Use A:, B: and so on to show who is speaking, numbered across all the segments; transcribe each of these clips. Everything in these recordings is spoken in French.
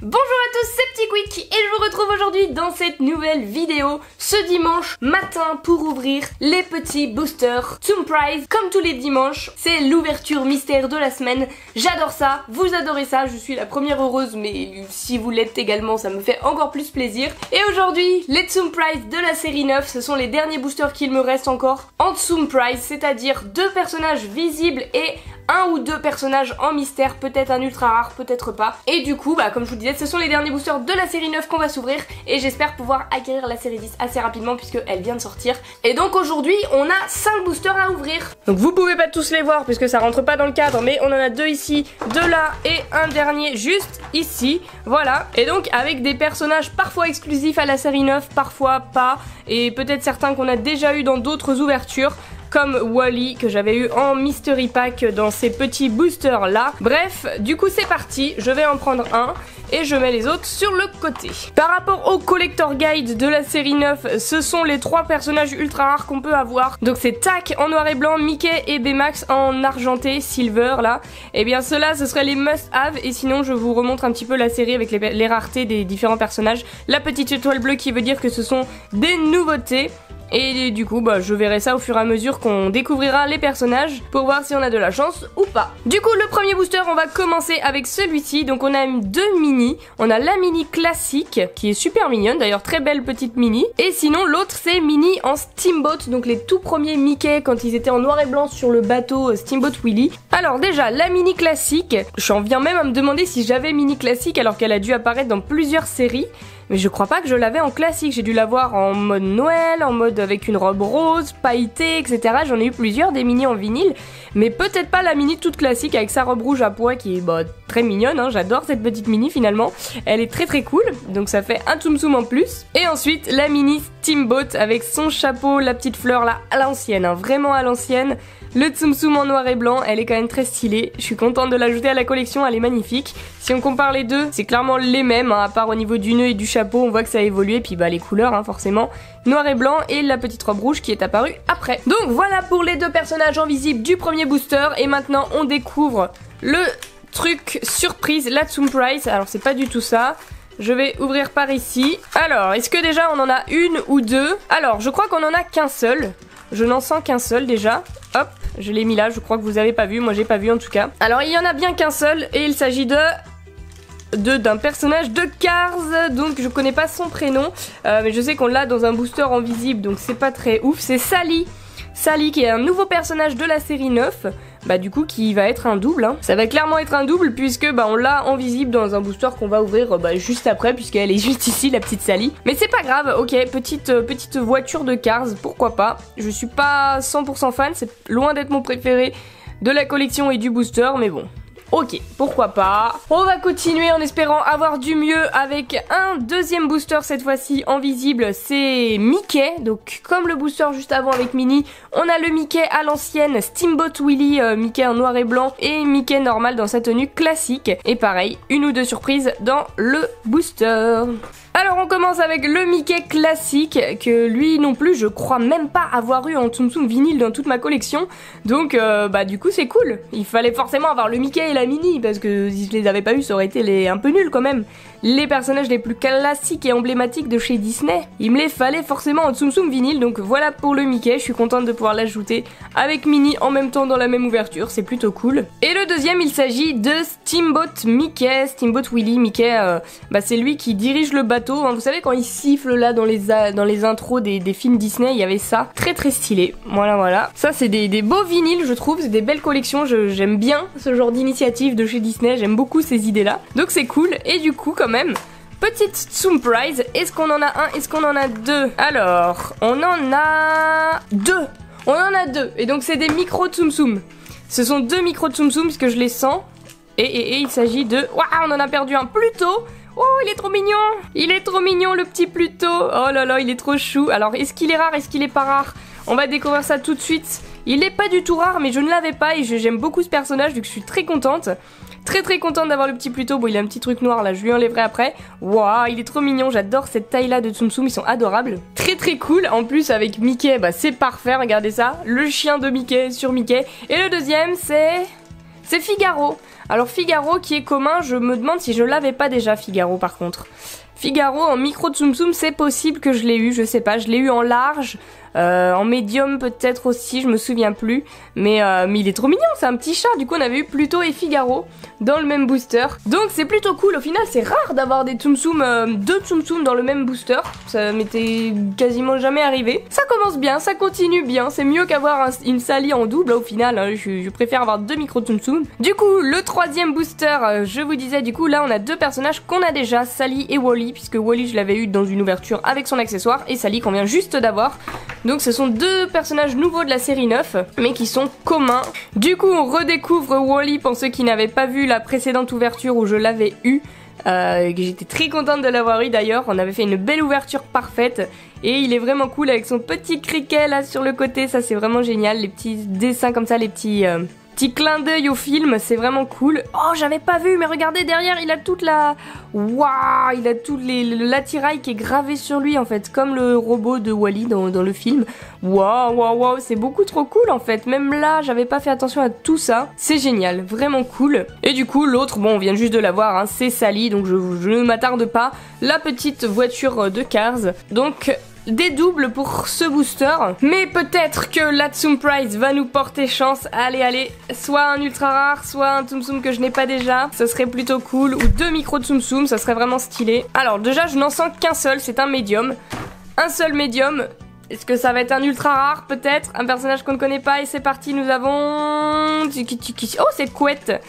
A: Bonjour à tous, c'est Petit Quick et je vous retrouve aujourd'hui dans cette nouvelle vidéo ce dimanche matin pour ouvrir les petits boosters Toon Prize. Comme tous les dimanches, c'est l'ouverture mystère de la semaine. J'adore ça, vous adorez ça, je suis la première heureuse, mais si vous l'êtes également, ça me fait encore plus plaisir. Et aujourd'hui, les Toon Prize de la série 9, ce sont les derniers boosters qu'il me reste encore en Toon Prize, c'est-à-dire 2 personnages visibles et 1 ou 2 personnages en mystère, peut-être un ultra rare, peut-être pas. Et du coup, comme je vous disais, ce sont les derniers boosters de la série 9 qu'on va s'ouvrir. Et j'espère pouvoir acquérir la série 10 assez rapidement puisqu'elle vient de sortir. Et donc aujourd'hui, on a 5 boosters à ouvrir. Donc vous pouvez pas tous les voir puisque ça rentre pas dans le cadre, mais on en a 2 ici, 2 là et un dernier juste ici. Voilà. Et donc avec des personnages parfois exclusifs à la série 9, parfois pas. Et peut-être certains qu'on a déjà eu dans d'autres ouvertures, comme Wally que j'avais eu en Mystery Pack dans ces petits boosters là. Bref, du coup c'est parti, je vais en prendre un et je mets les autres sur le côté. Par rapport au Collector Guide de la série 9, ce sont les 3 personnages ultra rares qu'on peut avoir. Donc c'est Tack en noir et blanc, Mickey et Baymax en argenté, silver là. Et bien ceux-là ce seraient les must have, et sinon je vous remontre un petit peu la série avec les raretés des différents personnages. La petite étoile bleue qui veut dire que ce sont des nouveautés. Et du coup, je verrai ça au fur et à mesure qu'on découvrira les personnages pour voir si on a de la chance ou pas. Du coup, le premier booster, on va commencer avec celui-ci. Donc on a 2 mini. On a la mini classique, qui est super mignonne, d'ailleurs très belle petite mini. Et sinon, l'autre, c'est mini en Steamboat, donc les tout premiers Mickey quand ils étaient en noir et blanc sur le bateau Steamboat Willie. Alors déjà, la mini classique, j'en viens même à me demander si j'avais mini classique alors qu'elle a dû apparaître dans plusieurs séries. Mais je crois pas que je l'avais en classique, j'ai dû l'avoir en mode Noël, en mode avec une robe rose, pailletée, etc. J'en ai eu plusieurs, des mini en vinyle, mais peut-être pas la mini toute classique avec sa robe rouge à pois qui est très mignonne, hein. J'adore cette petite mini finalement, elle est très cool, donc ça fait un Tsum Tsum en plus. Et ensuite la mini Steamboat avec son chapeau, la petite fleur là à l'ancienne, hein, vraiment à l'ancienne. Le Tsum Tsum en noir et blanc, elle est quand même très stylée. Je suis contente de l'ajouter à la collection, elle est magnifique. Si on compare les deux, c'est clairement les mêmes, hein, à part au niveau du nœud et du chapeau, on voit que ça a évolué. Puis les couleurs, hein, forcément. Noir et blanc et la petite robe rouge qui est apparue après. Donc voilà pour les 2 personnages en visible du premier booster. Et maintenant, on découvre le truc surprise, la Toon Prize. Alors c'est pas du tout ça. Je vais ouvrir par ici. Alors, est-ce que déjà on en a une ou 2? Alors, je crois qu'on en a qu'un seul. Je n'en sens qu'un seul déjà. Hop, je l'ai mis là, je crois que vous avez pas vu, moi j'ai pas vu en tout cas. Alors il y en a bien qu'un seul et il s'agit d'un personnage de Cars, donc je connais pas son prénom, mais je sais qu'on l'a dans un booster en visible, donc c'est pas très ouf. C'est Sally. Sally qui est un nouveau personnage de la série 9, du coup qui va être un double, hein. Ça va clairement être un double puisque on l'a en visible dans un booster qu'on va ouvrir juste après, puisqu'elle est juste ici, la petite Sally. Mais c'est pas grave, ok, petite voiture de Cars, pourquoi pas. Je suis pas 100% fan, c'est loin d'être mon préféré de la collection et du booster, mais bon. Ok, pourquoi pas. On va continuer en espérant avoir du mieux avec un deuxième booster cette fois-ci en visible, c'est Mickey. Donc comme le booster juste avant avec Minnie, on a le Mickey à l'ancienne, Steamboat Willie, Mickey en noir et blanc et Mickey normal dans sa tenue classique. Et pareil, 1 ou 2 surprises dans le booster. Alors on commence avec le Mickey classique, que lui non plus je crois même pas avoir eu en Tsum Tsum vinyle dans toute ma collection. Donc du coup c'est cool. Il fallait forcément avoir le Mickey et la Minnie, parce que si je les avais pas eu ça aurait été un peu nul quand même. Les personnages les plus classiques et emblématiques de chez Disney, il me les fallait forcément en Tsum Tsum vinyle, donc voilà pour le Mickey, je suis contente de pouvoir l'ajouter avec Minnie en même temps dans la même ouverture, c'est plutôt cool. Et le deuxième, il s'agit de Steamboat Mickey, Steamboat Willie. Mickey, c'est lui qui dirige le bateau, hein. Vous savez quand il siffle là dans les intros des films Disney, il y avait ça, très stylé, voilà. Ça c'est des beaux vinyles je trouve, c'est des belles collections, j'aime bien ce genre d'initiative de chez Disney, j'aime beaucoup ces idées là, donc c'est cool. Et du coup quand même, petite Toon Prize, est-ce qu'on en a un, est-ce qu'on en a 2? Alors, on en a 2. On en a 2, et donc c'est des micro Tsum Tsum. Ce sont 2 micro Tsum Tsum puisque je les sens. Et il s'agit de... Waouh, on en a perdu un, Pluto. Oh, il est trop mignon. Il est trop mignon le petit Pluto. Oh là là, il est trop chou. Alors, est-ce qu'il est rare, est-ce qu'il est pas rare? On va découvrir ça tout de suite. Il est pas du tout rare, mais je ne l'avais pas et j'aime beaucoup ce personnage, donc je suis très contente. Très contente d'avoir le petit Pluto. Bon, il a un petit truc noir là, je lui enlèverai après. Waouh, il est trop mignon, j'adore cette taille là de Tsum Tsum, ils sont adorables. Très cool, en plus avec Mickey, c'est parfait, regardez ça. Le chien de Mickey sur Mickey. Et le deuxième, c'est Figaro. Alors Figaro qui est commun, je me demande si je l'avais pas déjà Figaro par contre. Figaro en micro Tsum Tsum, c'est possible que je l'ai eu, je sais pas, je l'ai eu en large, en médium peut-être aussi, je me souviens plus, mais il est trop mignon, c'est un petit chat, du coup on avait eu Pluto et Figaro dans le même booster, donc c'est plutôt cool. Au final c'est rare d'avoir des Tsum Tsum, deux Tsum Tsum dans le même booster, ça m'était quasiment jamais arrivé. Ça commence bien, ça continue bien, c'est mieux qu'avoir une Sally en double, au final, hein, je préfère avoir deux micro Tsum Tsum. Du coup, le troisième booster, je vous disais, du coup là on a deux personnages qu'on a déjà, Sally et Wally, puisque Wally je l'avais eu dans une ouverture avec son accessoire, et Sally qu'on vient juste d'avoir. Donc ce sont deux personnages nouveaux de la série 9, mais qui sont communs. Du coup on redécouvre Wally pour ceux qui n'avaient pas vu la précédente ouverture où je l'avais eu. J'étais très contente de l'avoir eu d'ailleurs, on avait fait une belle ouverture parfaite. Et il est vraiment cool avec son petit criquet là sur le côté, ça c'est vraiment génial. Les petits dessins comme ça, les petits clin d'œil au film, c'est vraiment cool. Oh, j'avais pas vu, mais regardez derrière, il a toute la... Waouh, il a tout l'attirail qui est gravé sur lui en fait, comme le robot de Wally dans le film. Waouh, waouh, waouh, c'est beaucoup trop cool en fait. Même là, j'avais pas fait attention à tout ça. C'est génial, vraiment cool. Et du coup, l'autre, bon, on vient juste de l'avoir, hein, c'est Sally, donc je ne m'attarde pas. La petite voiture de Cars. Donc... des doubles pour ce booster, mais peut-être que la Tsum Prize va nous porter chance. Allez, soit un ultra rare, soit un Tsum Tsum que je n'ai pas déjà, ce serait plutôt cool, ou deux micro Tsum Tsum, ça serait vraiment stylé. Alors déjà, je n'en sens qu'un seul, c'est un médium. Un seul médium. Est-ce que ça va être un ultra rare peut-être? Un personnage qu'on ne connaît pas, et c'est parti, nous avons... Oh, c'est Couette.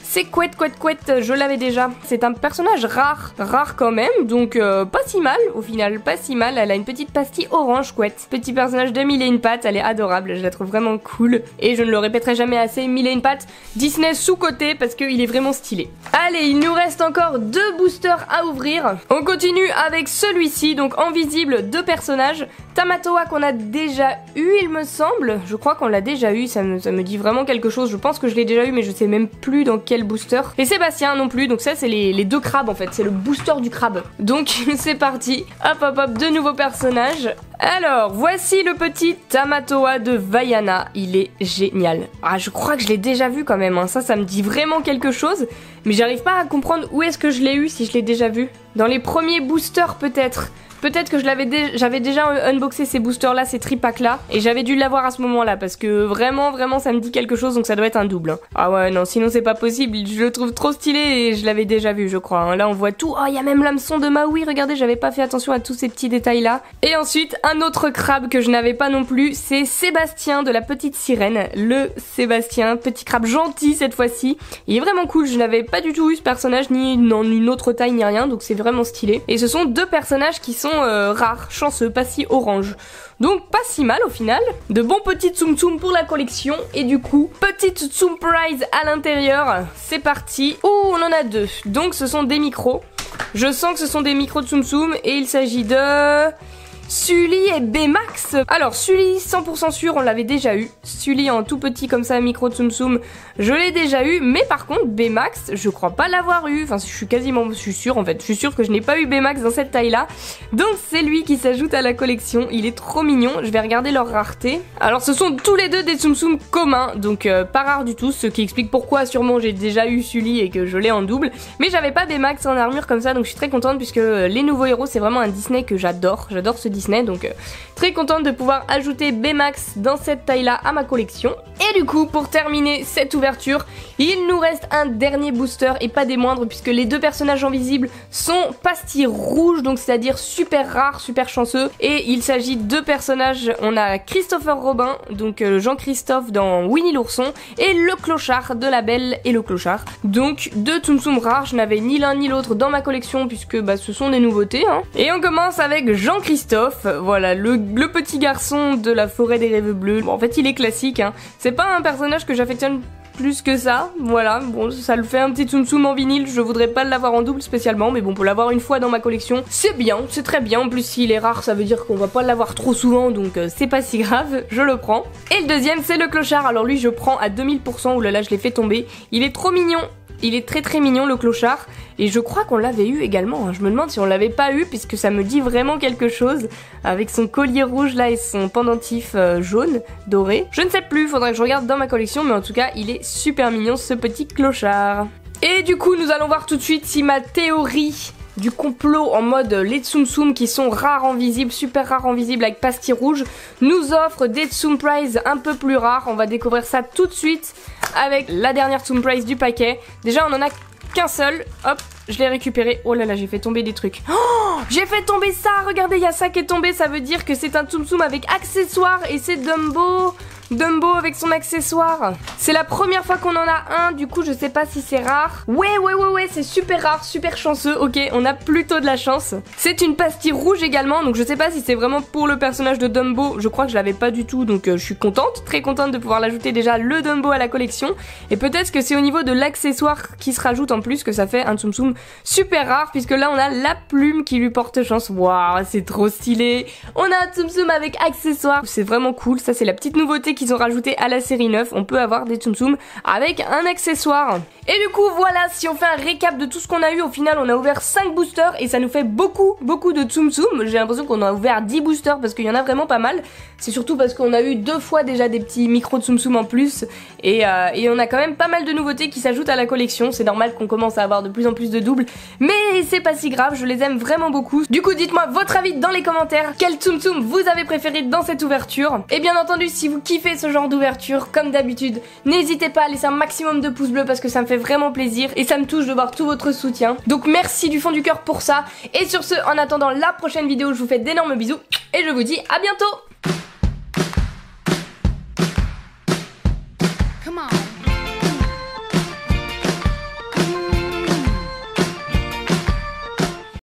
A: C'est Couette, je l'avais déjà. C'est un personnage rare quand même, donc pas si mal au final, pas si mal. Elle a une petite pastille orange, Couette. Petit personnage de Mille et une pattes, elle est adorable, je la trouve vraiment cool. Et je ne le répéterai jamais assez, Mille et une pattes, Disney sous-côté parce qu'il est vraiment stylé. Allez, il nous reste encore deux boosters à ouvrir. On continue avec celui-ci, donc en visible, deux personnages. Tamatoa qu'on a déjà eu, il me semble. Je crois qu'on l'a déjà eu, ça me dit vraiment quelque chose. Je pense que je l'ai déjà eu, mais je sais même plus dans quel booster. Et Sébastien non plus, donc ça c'est les deux crabes en fait, c'est le booster du crabe. Donc c'est parti, hop, de nouveaux personnages. Alors, voici le petit Tamatoa de Vaiana, il est génial. Ah, je crois que je l'ai déjà vu quand même, hein. Ça me dit vraiment quelque chose, mais j'arrive pas à comprendre où est-ce que je l'ai eu si je l'ai déjà vu. Dans les premiers boosters peut-être. Peut-être que j'avais déjà unboxé ces boosters là, ces tripacks là, et j'avais dû l'avoir à ce moment là, parce que vraiment ça me dit quelque chose, donc ça doit être un double. Hein. Ah ouais, non, sinon c'est pas possible, je le trouve trop stylé et je l'avais déjà vu je crois. Hein. Là on voit tout, oh il y a même l'hameçon de Maui, regardez, j'avais pas fait attention à tous ces petits détails là. Et ensuite, un autre crabe que je n'avais pas non plus, c'est Sébastien de la petite sirène, le Sébastien, petit crabe gentil cette fois-ci. Il est vraiment cool, je n'avais pas du tout eu ce personnage, ni en une autre taille ni rien, donc c'est vraiment stylé. Et ce sont deux personnages qui sont rares, chanceux, pas si orange. Donc pas si mal au final. De bons petits Tsum Tsum pour la collection. Et du coup, petite Tsum Prize à l'intérieur. C'est parti. Oh, on en a deux. Donc ce sont des micros. Je sens que ce sont des micros Tsum Tsum. Et il s'agit de... Sully et Baymax. Alors Sully 100% sûr, on l'avait déjà eu. Sully en tout petit comme ça, micro Tsum Tsum, je l'ai déjà eu. Mais par contre Baymax, je crois pas l'avoir eu. Enfin je suis sûre en fait. Je suis sûre que je n'ai pas eu Baymax dans cette taille là. Donc c'est lui qui s'ajoute à la collection. Il est trop mignon, je vais regarder leur rareté. Alors ce sont tous les deux des Tsum Tsum communs, donc pas rares du tout. Ce qui explique pourquoi sûrement j'ai déjà eu Sully et que je l'ai en double. Mais j'avais pas Baymax en armure comme ça, donc je suis très contente puisque les nouveaux héros c'est vraiment un Disney que j'adore. J'adore ce Disney, donc très contente de pouvoir ajouter Baymax dans cette taille là à ma collection. Et du coup pour terminer cette ouverture, il nous reste un dernier booster et pas des moindres puisque les deux personnages en visible sont pastilles rouges, donc c'est à dire super rares, super chanceux. Et il s'agit de deux personnages, on a Christopher Robin, donc Jean-Christophe dans Winnie l'ourson, et le clochard de La Belle et le Clochard. Donc deux Tsum Tsum rares, je n'avais ni l'un ni l'autre dans ma collection puisque bah, ce sont des nouveautés. Hein. Et on commence avec Jean-Christophe. Voilà, le petit garçon de la forêt des rêves bleus. Bon, en fait, il est classique, hein. C'est pas un personnage que j'affectionne plus que ça, voilà, bon, ça le fait un petit Tsum Tsum en vinyle, je voudrais pas l'avoir en double spécialement, mais bon, pour l'avoir une fois dans ma collection, c'est bien, c'est très bien, en plus s'il est rare, ça veut dire qu'on va pas l'avoir trop souvent, donc c'est pas si grave, je le prends. Et le deuxième, c'est le clochard, alors lui, je prends à 2000%, oulala, je l'ai fait tomber, il est trop mignon. Il est très très mignon le clochard. Et je crois qu'on l'avait eu également, hein. Je me demande si on l'avait pas eu puisque ça me dit vraiment quelque chose. Avec son collier rouge là et son pendentif jaune, doré. Je ne sais plus, faudrait que je regarde dans ma collection, mais en tout cas il est super mignon ce petit clochard. Et du coup nous allons voir tout de suite si ma théorie du complot en mode les Tsum Tsum qui sont rares en visible, super rares en visible avec pastille rouge, nous offre des Tsum Prize un peu plus rares. On va découvrir ça tout de suite avec la dernière Tsum Prize du paquet. Déjà on en a qu'un seul, hop, je l'ai récupéré. Oh là là, j'ai fait tomber des trucs. Oh, j'ai fait tomber ça, regardez, il y a ça qui est tombé, ça veut dire que c'est un Tsum Tsum avec accessoire et c'est Dumbo. Dumbo avec son accessoire. C'est la première fois qu'on en a un, du coup je sais pas si c'est rare. Ouais, c'est super rare, super chanceux. Ok, on a plutôt de la chance. C'est une pastille rouge également, donc je sais pas si c'est vraiment pour le personnage de Dumbo. Je crois que je l'avais pas du tout, donc je suis contente, très contente de pouvoir l'ajouter déjà le Dumbo à la collection. Et peut-être que c'est au niveau de l'accessoire qui se rajoute en plus que ça fait un Tsum Tsum super rare, puisque là on a la plume qui lui porte chance. Waouh, c'est trop stylé. On a un Tsum Tsum avec accessoire, c'est vraiment cool. Ça c'est la petite nouveauté qu'ils ont rajouté à la série 9, on peut avoir des Tsum Tsum avec un accessoire. Et du coup voilà, si on fait un récap de tout ce qu'on a eu, au final on a ouvert 5 boosters et ça nous fait beaucoup de Tsum Tsum. J'ai l'impression qu'on a ouvert 10 boosters parce qu'il y en a vraiment pas mal. C'est surtout parce qu'on a eu 2 fois déjà des petits micro Tsum Tsum en plus et on a quand même pas mal de nouveautés qui s'ajoutent à la collection. C'est normal qu'on commence à avoir de plus en plus de doubles, mais c'est pas si grave, je les aime vraiment beaucoup. Du coup dites-moi votre avis dans les commentaires, quel Tsum Tsum vous avez préféré dans cette ouverture. Et bien entendu si vous kiffez ce genre d'ouverture, comme d'habitude, n'hésitez pas à laisser un maximum de pouces bleus parce que ça me fait vraiment plaisir et ça me touche de voir tout votre soutien. Donc merci du fond du cœur pour ça. Et sur ce, en attendant la prochaine vidéo, je vous fais d'énormes bisous et je vous dis à bientôt.